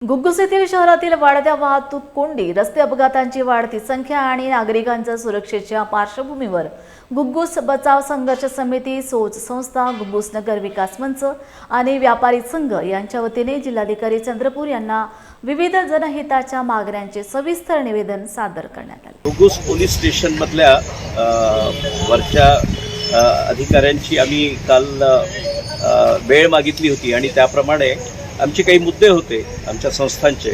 घुग्गुस येथील शहरातील वाढत्या वाहतूक कोंडी, रस्ते अपघातांची वाढती संख्या आणि नागरिकांच्या सुरक्षेच्या पार्श्वभूमीवर घुग्गुस बचाव संघर्ष समिती, सोच संस्था, घुग्गुस नगर विकास मंच आणि व्यापारी संघ यांच्या वतीने जिल्हाधिकारी चंद्रपूर यांना विविध जनहिताच्या मागण्यांचे सविस्तर निवेदन सादर करण्यात आले। घुग्गुस पोलीस स्टेशन मधल्या वरच्या अधिकाऱ्यांची आम्ही काल वेळ मागितली होती आणि त्याप्रमाणे आमचे काही मुद्दे होते आमच्या संस्थांचे,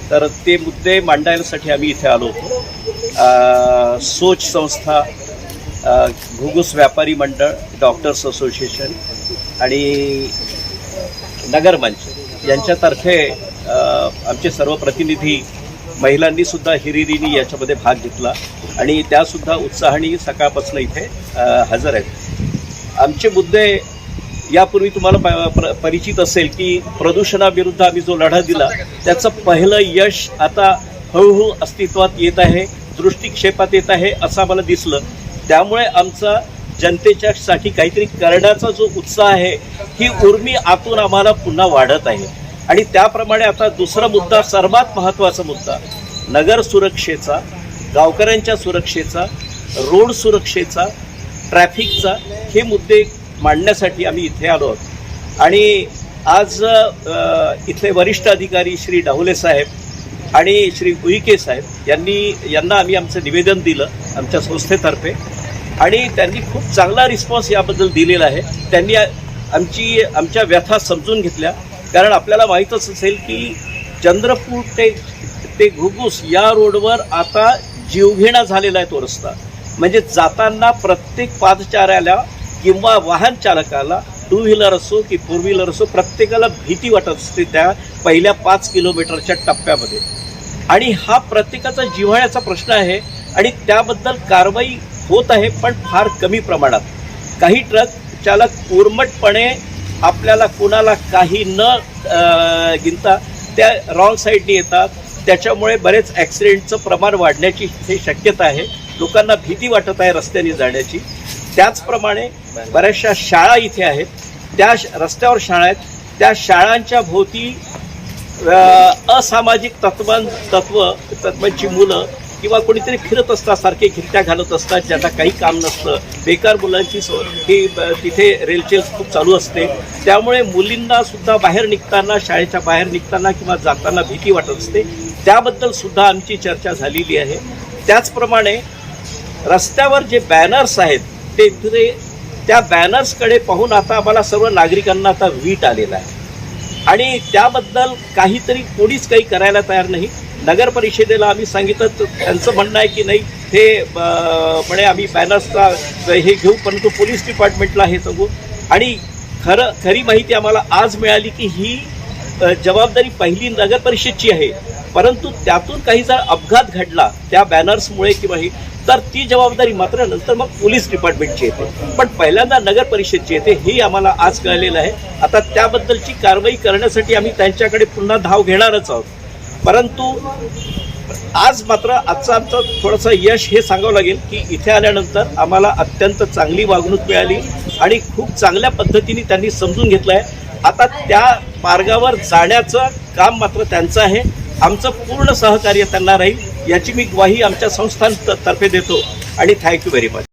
तर ते मुद्दे मांडण्यासाठी आम्ही इथे आलो होतो। सोच संस्था, घुग्गुस व्यापारी मंडळ, डॉक्टर्स असोसिएशन आणि नगर मंच यांच्यातर्फे आमचे सर्व प्रतिनिधी महिलांनी सुद्धा हिरिरीने याच्यामध्ये भाग घेतला आणि त्यासुद्धा उत्साहाने सकाळपासून इथे हजर आहेत। आमचे मुद्दे यापूर्वी तुम्हाला परिचित असेल की प्रदूषणाविरुद्ध आम्ही जो लढा दिला त्याचं पहिलं यश आता हळूहळू अस्तित्वात येत आहे, दृष्टिक्षेपात येत आहे असं आम्हाला दिसलं। त्यामुळे आमचा जनतेच्यासाठी काहीतरी करण्याचा जो उत्साह आहे, ही उर्मी आतून आम्हाला पुन्हा वाढत आहे। आणि त्याप्रमाणे आता दुसरा मुद्दा, सर्वात महत्त्वाचा मुद्दा, नगर सुरक्षेचा, गावकऱ्यांच्या सुरक्षेचा, रोड सुरक्षेचा, ट्रॅफिकचा, हे मुद्दे मांडण्यासाठी आम्ही इथे आलो आहोत। आणि आज इथले वरिष्ठ अधिकारी श्री डाहुले साहेब आणि श्री उईके साहेब यांना आम्ही आमचं निवेदन दिलं आमच्या संस्थेतर्फे आणि त्यांनी खूप चांगला रिस्पॉन्स याबद्दल दिलेला आहे। त्यांनी आमच्या व्यथा समजून घेतल्या, कारण आपल्याला माहीतच असेल की चंद्रपूर ते घुग्गुस या रोडवर आता जीवघेणा झालेला आहे तो रस्ता। म्हणजे जाताना प्रत्येक पादचाऱ्याला किंवा वाहन चालकाला, टू व्हीलर असो की फोर व्हीलर असो, प्रत्येकाला भीती वाटत असते त्या पहिल्या 5 किलोमीटरच्या टप्प्यामध्ये। आणि हा प्रत्येकाचा जिव्हाळ्याचा प्रश्न आहे आणि त्याबद्दल कारवाई होत आहे, पण फार कमी प्रमाणात। काही ट्रक चालक उर्मटपणे आपल्याला कोणाला काही न गिनता त्या रॉंग साईडने येतात, त्याच्यामुळे बरेच ॲक्सिडेंटचं प्रमाण वाढण्याची हे शक्यता आहे। लोकांना भीती वाटत आहे रस्त्याने जाण्याची। त्याचप्रमाणे बऱ्याचशा शाळा इथे आहेत, त्या रस्त्यावर शाळा आहेत, त्या शाळांच्या भोवती असामाजिक तत्वांची मुलं किंवा कोणीतरी फिरत असतात, सारखे खिरट्या घालत असतात, ज्यांना काही काम नसतं। बेकार मुलांची ही तिथे रेलचेल खूप चालू असते, त्यामुळे मुलींना सुद्धा बाहेर निघताना, शाळेच्या बाहेर निघताना किंवा जाताना भीती वाटत असते। त्याबद्दल सुद्धा आमची चर्चा झालेली आहे। त्याचप्रमाणे रस्त्यावर जे बॅनर्स आहेत त्या बॅनर्सकडे पाहून आता आम्हाला सर्व नागरिकांना आता वीट आलेला आहे आणि त्याबद्दल काहीतरी कोणीच काही करायला तयार नाही। नगर परिषदेला आम्ही सांगितलं, तर त्यांचं म्हणणं आहे की नाही, हे म्हणे आम्ही बॅनर्सचा हे घेऊ, परंतु पोलीस डिपार्टमेंटला हे सांगू। आणि खरी माहिती आम्हाला आज मिळाली की ही जबाबदारी पहिली नगर परिषदची आहे, परंतु त्यातून काही जर अपघात घडला त्या बॅनर्समुळे किंवा ही, तर ती जबाबदारी मात्र नंतर मग पोलीस डिपार्टमेंटची येते, पण पहिल्यांदा नगर परिषदची येते, हे आम्हाला आज कळलेलं आहे। आता त्याबद्दलची कारवाई करण्यासाठी आम्ही त्यांच्याकडे पुन्हा धाव घेणारच आहोत। परंतु आजचं आमचं थोडंसं यश हे सांगावं लागेल की इथे आल्यानंतर आम्हाला अत्यंत चांगली वागणूक मिळाली आणि खूप चांगल्या पद्धतीने त्यांनी समजून घेतलं आहे। आता त्या मार्गावर जाण्याचं काम मात्र त्यांचं आहे। आमचं पूर्ण सहकार्य त्यांना राहील याची मी ग्वाही आमच्या संस्थांतर्फे देतो आणि थँक्यू व्हेरी मच।